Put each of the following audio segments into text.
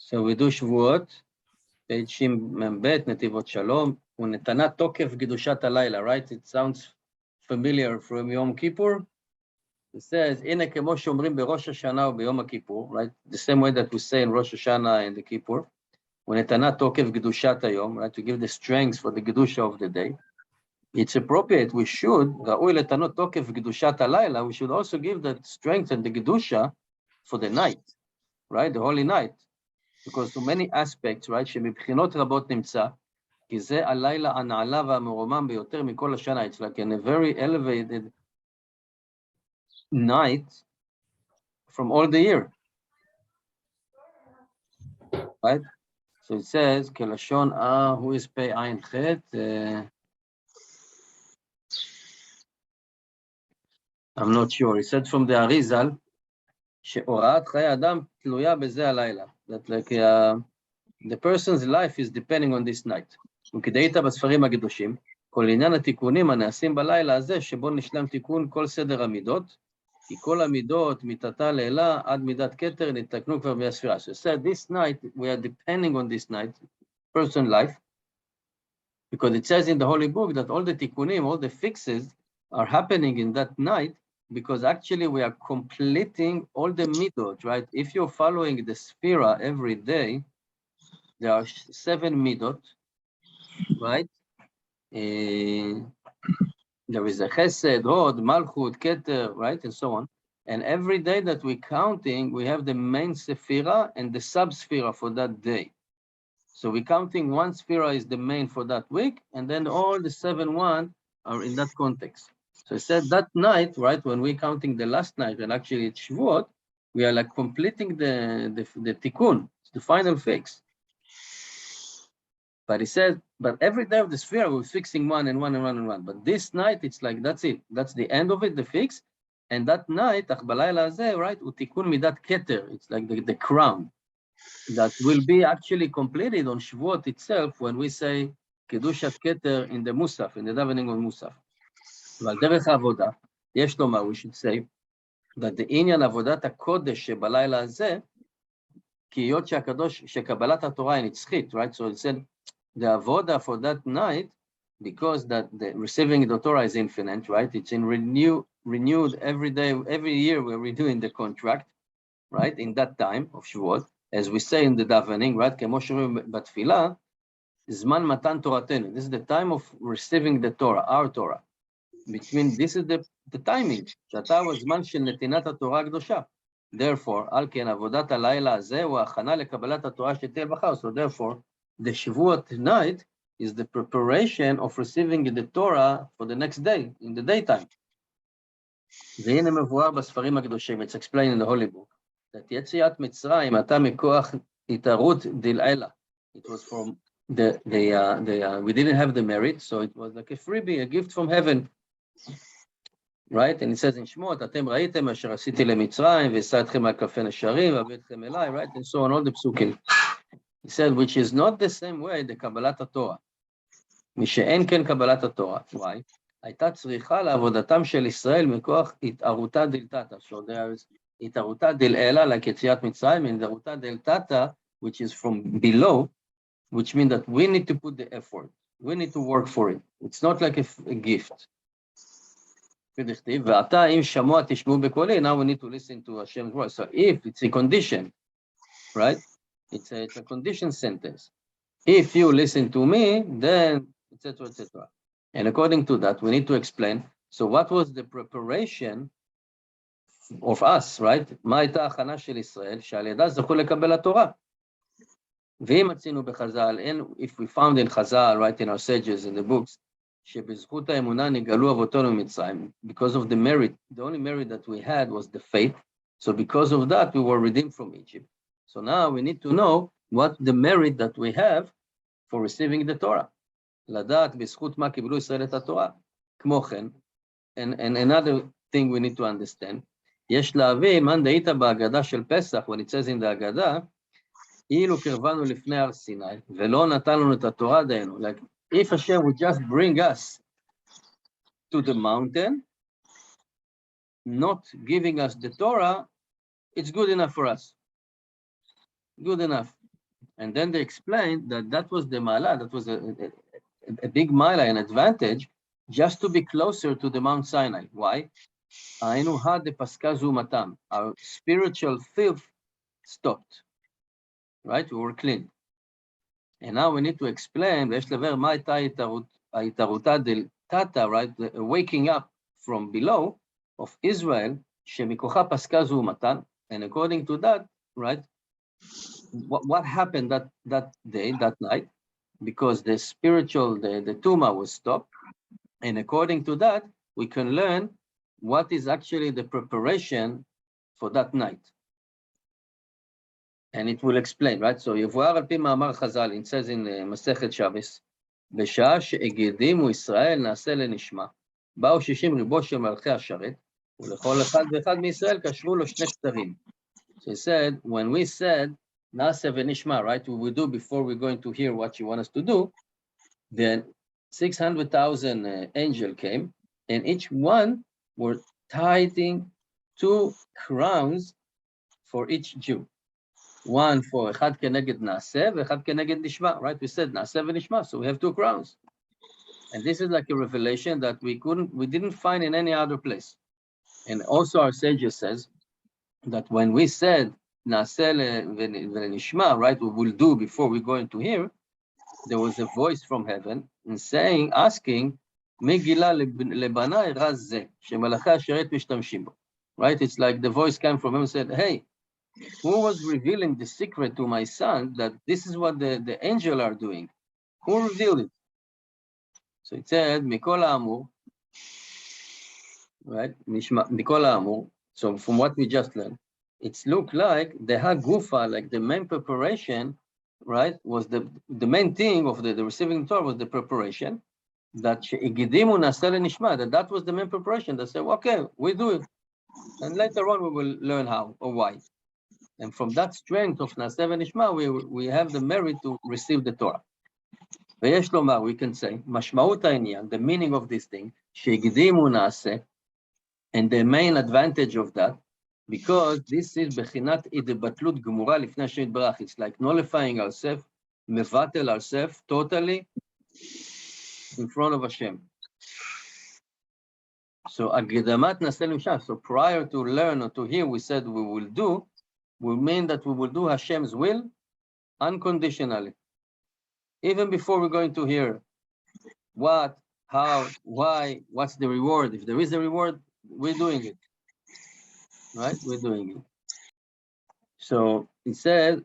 So we do שבועות, page מ"ב, נתיבות שלום, ונתנה תוקף קדושת הלילה, right? It sounds familiar from יום כיפור. It says, הנה כמו שאומרים בראש השנה וביום הכיפור, right? The same way that we say in ראש השנה and the כיפור, ונתנה תוקף קדושת היום, right? To give the strength for the קדושה of the day. It's appropriate, we should, ראוי לתנות תוקף קדושת הלילה, we should also give the strength and the קדושה for the night, right? The holy night. Because so many aspects, right, שמבחינות רבות נמצא, כי זה הלילה הנעלה והמרומם ביותר מכל השנה. It's like in a very elevated night from all the year. Right? So it says, כלשון, who is פ' עין ח', I'm not sure. He said from the Arizal, שהוראת חיי אדם תלויה בזה הלילה. That like the person's life is depending on this night. וכדאית בספרים הקדושים, כל עניין התיקונים הנעשים בלילה הזה, שבו נשלם תיקון כל סדר המידות, כי כל המידות מיתתה לעילה עד מידת כתר נתקנו כבר מהספירה. So said this night, we are depending on this night, person's life, because it says in the Holy Book that all the tikkunim, all the fixes are happening in that night, because actually we are completing all the midot, right? If you're following the sphera every day, there are 7 midot, right? There is a chesed, hod, malchut, keter, right? And so on. And every day that we're counting, we have the main sephira and the sub-sphera for that day. So we're counting one sphera is the main for that week, and then all the 7 are in that context. So I said that night, right, when we're counting the last night, and actually it's Shavuot, we are like completing the tikkun, the final fix. But he said, but every day of the sphere, we're fixing one and one and one and one. But this night, it's like, that's it. That's the end of it, the fix. And that night, ach balayla hazeh, right, utikun midat keter. It's like the crown that will be actually completed on Shavuot itself when we say kedushat keter in the musaf, in the davening on musaf. ועל דרך העבודה, יש לומר, we should say, that the עניין עבודת הקודש שבלילה הזה, כי היות שקבלת התורה היא נצחית, right? So it said, the avoda for that night, because that the receiving the Torah is infinite, right? It's in renewed every day, every year we're renewing the contract, right? In that time of Shavuot, as we say in the davening, right? כמו שאומרים בתפילה, זמן מתן תורתנו. This is the time of receiving the Torah, our Torah. Between this is the timing, שעתה הוא הזמן של נתינת התורה הקדושה. Therefore, על כן, עבודת הלילה הזה הוא הכנה לקבלת התורה שתהיה בחר. So therefore, the Shavuot night is the preparation of receiving the Torah for the next day, in the daytime. והנה מבואר בספרים הקדושים, it's explained in the Holy Book, that יציאת מצרים הייתה מכוח התערות דלעילה. It was from we didn't have the merit, so it was like a freebie, a gift from heaven. Right? And it says in שמות, אתם ראיתם אשר עשיתי למצרים, ואשא אתכם על כנפי נשרים, ואביא אתכם אליי, right? And so on, all the psukim. He said, which is not the same way the קבלת התורה. מי שאין כן קבלת התורה. Why? הייתה צריכה לעבודתם של ישראל מכוח התערותה דלתתא. So there is התערותה דלעילה, like יציאת מצרים, and התערותה דלתתא, which is from below, which means that we need to put the effort. We need to work for it. It's not like a gift. ועתה אם שמוע תשמעו בקולי, now we need to listen to Hashem's voice. So if it's a condition, right? It's a condition sentence. If you listen to me, then etc. etc. And according to that, we need to explain. So what was the preparation of us, right? מה הייתה ההכנה של ישראל, שעל ידה זכו לקבל התורה. ואם מצינו בחז"ל, and if we found in Chazal, right, in our sages, in the books, שבזכות האמונה נגאלו אבותינו ממצרים, because of the merit, the only merit that we had was the faith, so because of that we were redeemed from Egypt. So now we need to know what the merit that we have for receiving the Torah. לדעת בזכות מה קיבלו ישראל את התורה. כמו כן, and another thing we need to understand, יש להבין, מאן דאית בהגדה של פסח, when it says in the הגדה, אילו קרבנו לפני הר סיני, ולא נתן לנו את התורה דיינו, like, if Hashem would just bring us to the mountain, not giving us the Torah, it's good enough for us. Good enough. And then they explained that that was the mala, that was a big mala, an advantage, just to be closer to the Mount Sinai. Why? Our spiritual filth stopped, right? We were clean. And now we need to explain, right? The waking up from below of Israel, and according to that, right? What happened that day, that night? Because the spiritual, the Tuma was stopped. And according to that, we can learn what is actually the preparation for that night. And it will explain, right? So, יבואר על פי מאמר חז"ל, it says in מסכת שבס, בשעה שהקדימו ישראל נעשה לנשמה, באו 60 ריבו של מלכי השרת, ולכל אחד ואחד מישראל קשרו לו שני כתרים. So he said, when we said, נעשה ונשמע, right, we will do before we're going to hear what you want us to do, then 600,000 angels came, and each one were tithing 2 crowns for each Jew. One for אחד כנגד נעשה, ואחד כנגד נשמע, right? We said נעשה ונשמע, so we have 2 crowns. And this is like a revelation that we didn't find in any other place. And also our sages says that when we said נעשה ונשמע, right, we will do before we go into here, there was a voice from heaven and saying, asking, מי גילה לבניי רז זה, שמלאכי השרת משתמשים בו. Right? It's like the voice came from him and said, hey, who was revealing the secret to my son that this is what the angel are doing? Who revealed it? So it said, mikol ha'amur, right? Mikol ha'amur. So from what we just learned, it's looked like the hagufa, like the main preparation, right, was the main thing of the receiving Torah was the preparation, that that was the main preparation. They said, okay, we do it. And later on, we will learn how or why. And from that strength of Naseh v'Nishma, we have the merit to receive the Torah. ויש לומר, we can say, משמעות העניין, the meaning of this thing, שהקדימו נעשה, and the main advantage of that, because this is בחינת התבטלות גמורה לפני השם יתברך. It's like nullifying ourselves, מבטל ourselves totally in front of Hashem. So הקדמת נעשה למשל, so prior to learn or to hear, we said we will do, will mean that we will do Hashem's will unconditionally. Even before we're going to hear what, how, why, what's the reward. If there is a reward, we're doing it. Right? We're doing it. So it says,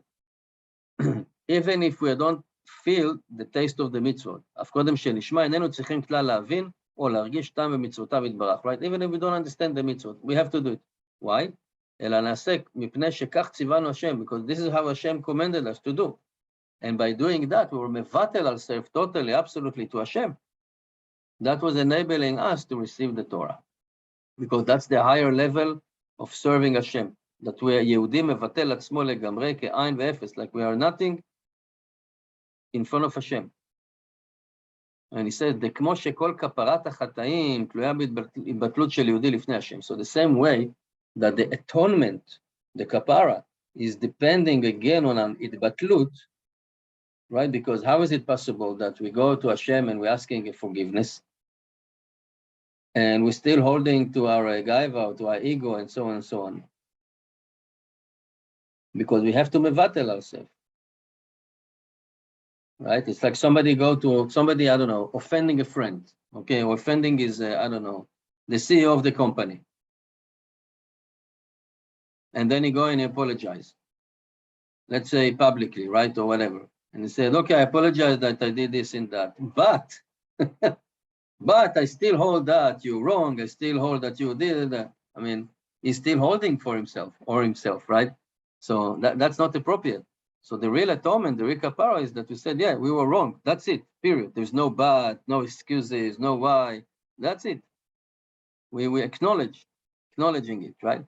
even if we don't feel the taste of the mitzvot, אף קודם שנשמע, איננו צריכים כלל להבין או להרגיש טעם במצוותיו יתברך. Right? Even if we don't understand the mitzvot, we have to do it. Why? אלא נעשה מפני שכך ציוונו השם, because this is how Hashem commanded us to do. And by doing that, we were mevatel ourselves totally, absolutely to Hashem. That was enabling us to receive the Torah. Because that's the higher level of serving Hashem. That we are יהודי מבטל עצמו לגמרי כעין ואפס, like we are nothing in front of Hashem. And he said, כמו שכל כפרת החטאים תלויה בהתבטלות של יהודי לפני השם. So the same way that the atonement, the kapara, is depending again on an itbatlut, right? Because how is it possible that we go to Hashem and we're asking forgiveness, and we're still holding to our gaiva, to our ego, and so on and so on? Because we have to mevatel ourselves, right? It's like somebody go to somebody, I don't know, offending a friend, okay, or offending is, I don't know, the CEO of the company. And then he go and apologize, let's say publicly, right, or whatever. And he said, okay, I apologize that I did this and that, but I still hold that you're wrong. I still hold that you did that. I mean, he's still holding for himself or himself, right? So that's not appropriate. So the real atonement, the real kapara is that we said, yeah, we were wrong. That's it, period. There's no but, no excuses, no why. That's it. We acknowledging it, right?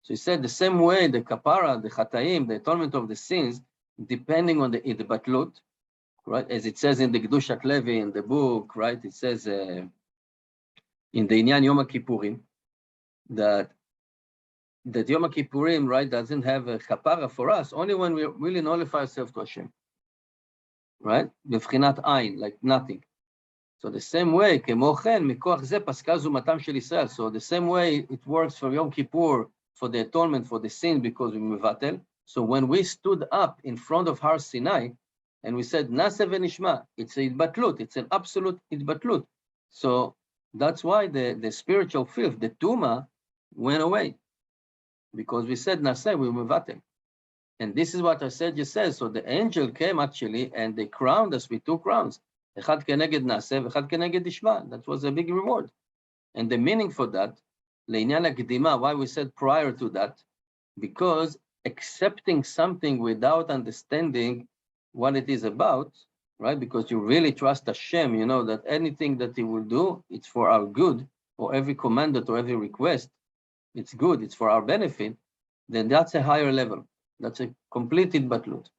So he said the same way the kapara, the chataim, the atonement of the sins, depending on the idbatlut, right? As it says in the Gedushat Levi in the book, right? It says in the Inyan Yom Kippurim that Yom Kippurim, right, doesn't have a kapara for us only when we really nullify ourselves to Hashem. right? בבחינת עין, like nothing. So the same way, כמו כן, מכוח זה פסקה זומתם של ישראל. So the same way it works for Yom Kippur, for the atonement, for the sin, because we מבטל. So when we stood up in front of Har Sinai, and we said, נעשה ונשמע, it's an התבטלות, it's an absolute התבטלות. So that's why the spiritual filth, the tuma, went away. Because we said, נעשה, we מבטל. And this is what our sage says. So the angel came actually, and they crowned us with two crowns. אחד כנגד נעשה, ואחד כנגד נשמע. That was a big reward. And the meaning for that, לעניין הקדימה, why we said prior to that, because accepting something without understanding what it is about, right? Because you really trust Hashem, you know that anything that He will do, it's for our good, or every commandment or every request, it's good, it's for our benefit, then that's a higher level. That's a complete התבטלות.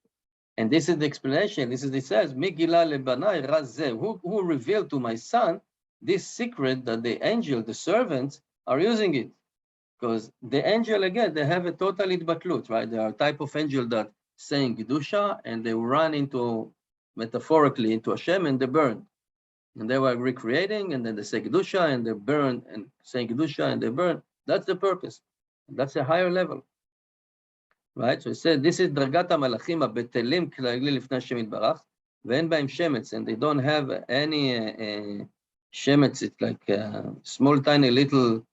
And this is the explanation. This is, it says, Migila lebanai razeh, who revealed to my son this secret that the angel, the servants, are using it. Because the angel, again, they have a total התבטלות, right? They are a type of angel that saying Kedusha, and they run into, metaphorically, into Hashem, and they burn. And they were recreating, and then they say Kedusha, and they burn, and saying Kedusha, and they burn. That's the purpose. That's a higher level. Right? So he said, this is דרגת המלאכים הבטלים כללי לפני השם יתברך, ואין בהם שמץ, and they don't have any שמץ. It's like a small, tiny, little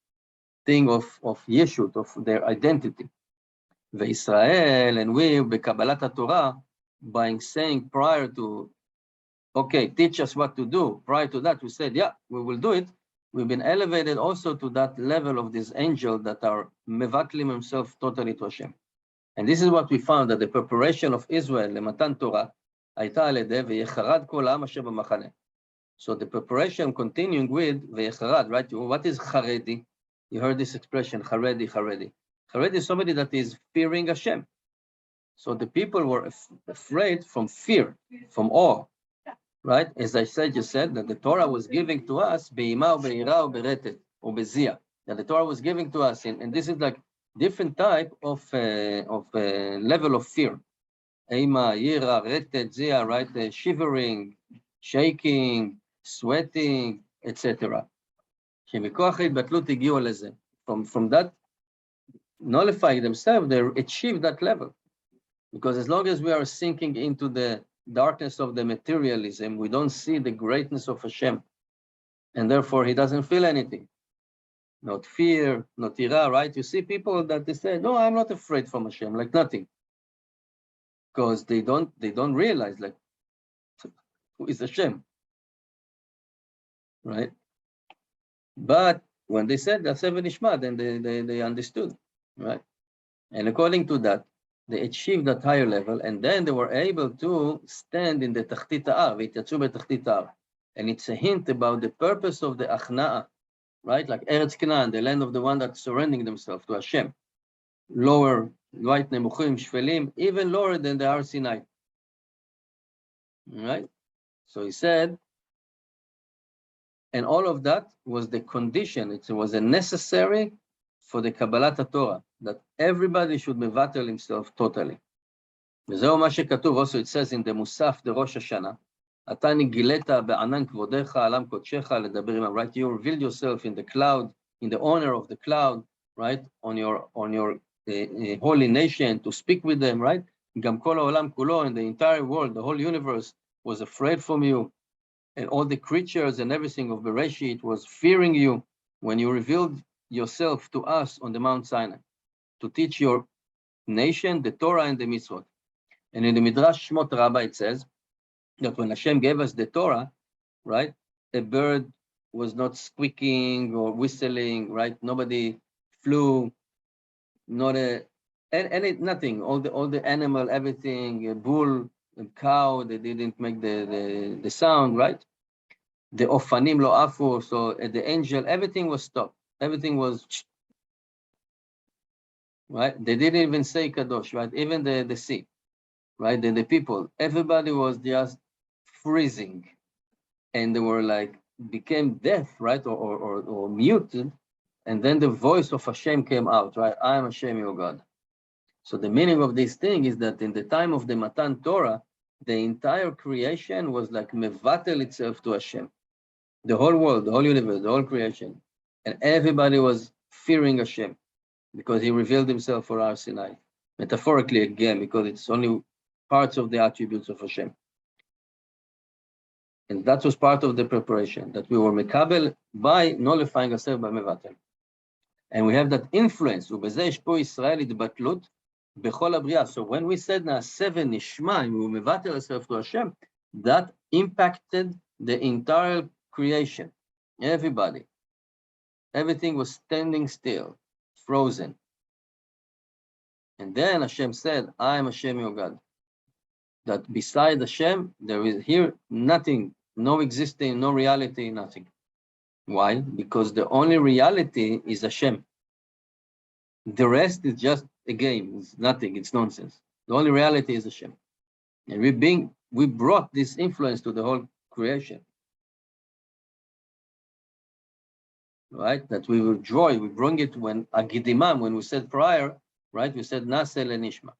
thing of yeshut, of their identity. וישראל, and we, בקבלת התורה, by saying prior to, okay, teach us what to do, prior to that, we said, yeah, we will do it. We've been elevated also to that level of this angel that are mevatlim himself totally to Hashem. And this is what we found, that the preparation of Israel למתן תורה הייתה על ידי ויחרד כל העם אשר במחנה. So the preparation continuing with ויחרד, right? What is חרדי? You heard this expression, חרדי, חרדי. Xared is somebody that is fearing Hashem. So the people were afraid from fear, from awe, right? As I said, you said that the Torah was giving to us, be'ima, be'ira, be'retet, or be'zia, that the Torah was giving to us, and this is like different type of level of fear. Eima, yira, retet, zia, right? Shivering, shaking, sweating, etc. שמכוח ההתבטלות הגיעו לזה. From that, nullifying themselves, they achieve that level. Because as long as we are sinking into the darkness of the materialism, we don't see the greatness of Hashem. And therefore, he doesn't feel anything. Not fear, not ira, right? You see people that they say, no, I'm not afraid from Hashem, like nothing. Because they don't realize, like, who is Hashem? Right? But when they said that seven Ishma, then they understood, right? And according to that, they achieved that higher level, and then they were able to stand in the Tachtit Ha'ar, v'yityatzuu betachtit ha'ar. And it's a hint about the purpose of the Achna'a, right? Like Eretz Canaan, the land of the one that's surrendering themselves to Hashem. Lower, right, nemuchim, shvelim, even lower than the Har Sinai. Right? So he said, and all of that was the condition, it was a necessary for the Kabbalat Torah, that everybody should mevatel himself totally. וזהו מה שכתוב, also it says in the Musaf, the Rosh Hashanah, אתה נגילת בענן כבודך, עלם קודשך, לדבר עמם, right? You revealed yourself in the cloud, in the honor of the cloud, right? On your holy nation, to speak with them, right? גם כל העולם כולו, and the entire world, the whole universe was afraid from you, and all the creatures and everything of Bereshit was fearing you when you revealed yourself to us on the Mount Sinai, to teach your nation the Torah and the mitzvot. And in the Midrash Shmot Rabbah it says that when Hashem gave us the Torah, right, a bird was not squeaking or whistling, right? Nobody flew, not nothing. All the animal, everything, a bull, a cow, they didn't make the sound, right? The ofanim lo afu, so the angel, everything was stopped. Everything was, right? They didn't even say kadosh, right? Even the sea, right? The people, everybody was just freezing, and they were like, became deaf, right? Or muted, and then the voice of Hashem came out, right? I am Hashem, your God. So the meaning of this thing is that in the time of the Matan Torah, the entire creation was like mevatel itself to Hashem. The whole world, the whole universe, the whole creation. And everybody was fearing Hashem because he revealed himself for our Sinai. Metaphorically again, because it's only parts of the attributes of Hashem. And that was part of the preparation, that we were mekabel by nullifying ourselves by mevatel. And we have that influence. So when we said na'aseh v'nishma, and we mevatel ourselves to Hashem, that impacted the entire creation. Everybody. Everything was standing still, frozen. And then Hashem said, I am Hashem your God. That beside Hashem, there is here nothing, no existing, no reality, nothing. Why? Because the only reality is Hashem. The rest is just a game, it's nothing, it's nonsense. The only reality is Hashem. And we brought this influence to the whole creation. Right? That we will joy, we bring it when Agidimam, when we said prior, right? We said Na'aseh lenishma.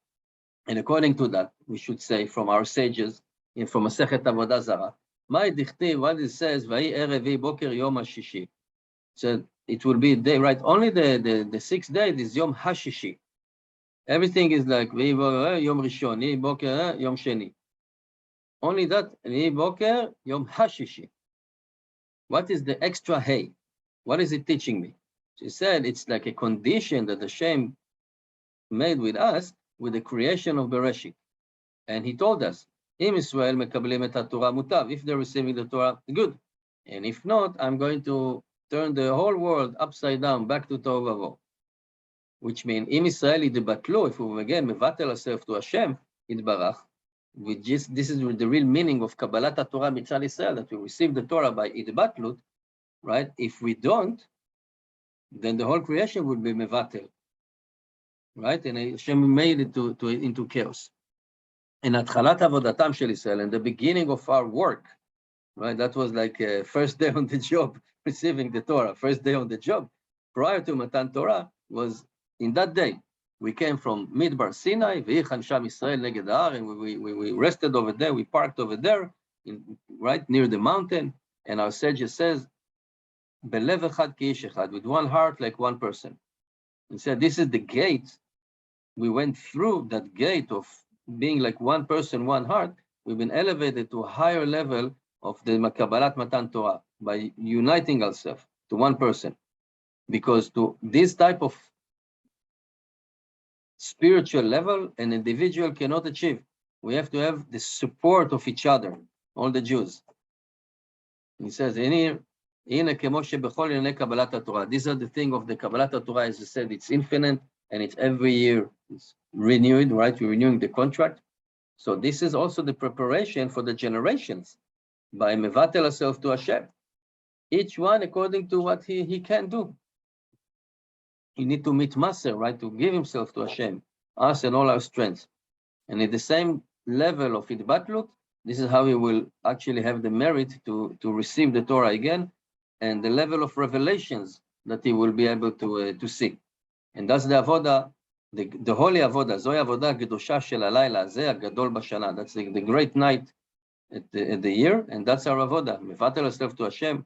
And according to that, we should say from our sages, and from Masechet Avodah Zarah, what it says, Vayi erev vi boker yom hashishi. So it will be day, right? Only the sixth day is yom hashishi. Everything is like Vayi yom rishon, Vayi boker yom sheni. Only that, Vayi boker yom hashishi. What is the extra hay? What is it teaching me? She said it's like a condition that Hashem made with us with the creation of Bereshit. And he told us, if they're receiving the Torah, good. And if not, I'm going to turn the whole world upside down, back to Tohu Vavohu. Which means, if we again mevatel ourselves to Hashem, Yitbarach, this is the real meaning of Kabbalat Torah Mitzal Yisrael, that we receive the Torah by Idbatlut, right? If we don't, then the whole creation would be mevatel. Right? And Hashem made it into chaos. In Atchalat Avodatam Shel Yisrael, in the beginning of our work, right? That was like first day on the job, receiving the Torah, first day on the job. Prior to Matan Torah was in that day. We came from Midbar Sinai, V'yichan Sham Yisrael Neged Har, and we rested over there, we parked over there, right near the mountain. And our sage says, Belev echad ki ish echad, with one heart like one person. He said, this is the gate. We went through that gate of being like one person, one heart. We've been elevated to a higher level of the Kabbalat Matan Torah by uniting ourselves to one person. Because to this type of spiritual level, an individual cannot achieve. We have to have the support of each other, all the Jews. He says, these are the thing of the Kabbalat Torah, as I said, it's infinite and it's every year it's renewed, right? We're renewing the contract. So this is also the preparation for the generations by mevatel ourselves to Hashem. Each one according to what he can do. He need to meet Maser, right? To give himself to Hashem, us and all our strengths. And at the same level of Idbatlut, this is how we will actually have the merit to receive the Torah again, and the level of revelations that he will be able to see. And that's the avoda, the holy avoda, Zoy avoda gedosha shel halayla hazeh hagadol bashana. That's the great night at the year, and that's our avoda. Mevatel ourselves to Hashem,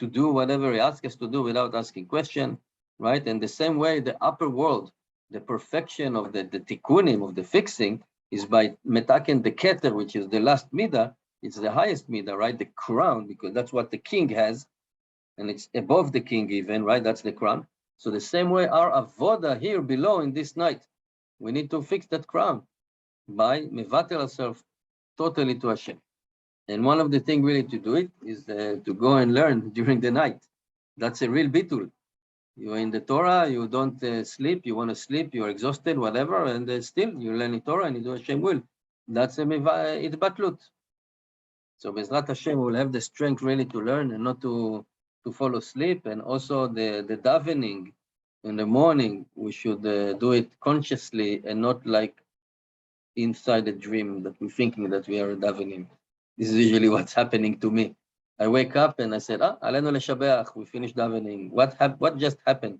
to do whatever he asks us to do without asking question, right? And the same way, the upper world, the perfection of the tikkunim, of the fixing, is by metaken the keter, which is the last midah. It's the highest midah, right? The crown, because that's what the king has, and it's above the king even, right? That's the crown. So the same way, our avoda here below in this night, we need to fix that crown by mevatel ourselves totally to Hashem. And one of the things really to do it is to go and learn during the night. That's a real bitul. You're in the Torah, you don't sleep, you want to sleep, you're exhausted, whatever, and still you learn the Torah and you do Hashem will. That's a idbatlut. So Bezrat Hashem will have the strength really to learn and not to fall asleep. And also the davening in the morning, we should do it consciously and not like inside a dream that we're thinking that we are davening. This is usually what's happening to me. I wake up and I said, Alenu leshabeach, we finished davening. What just happened?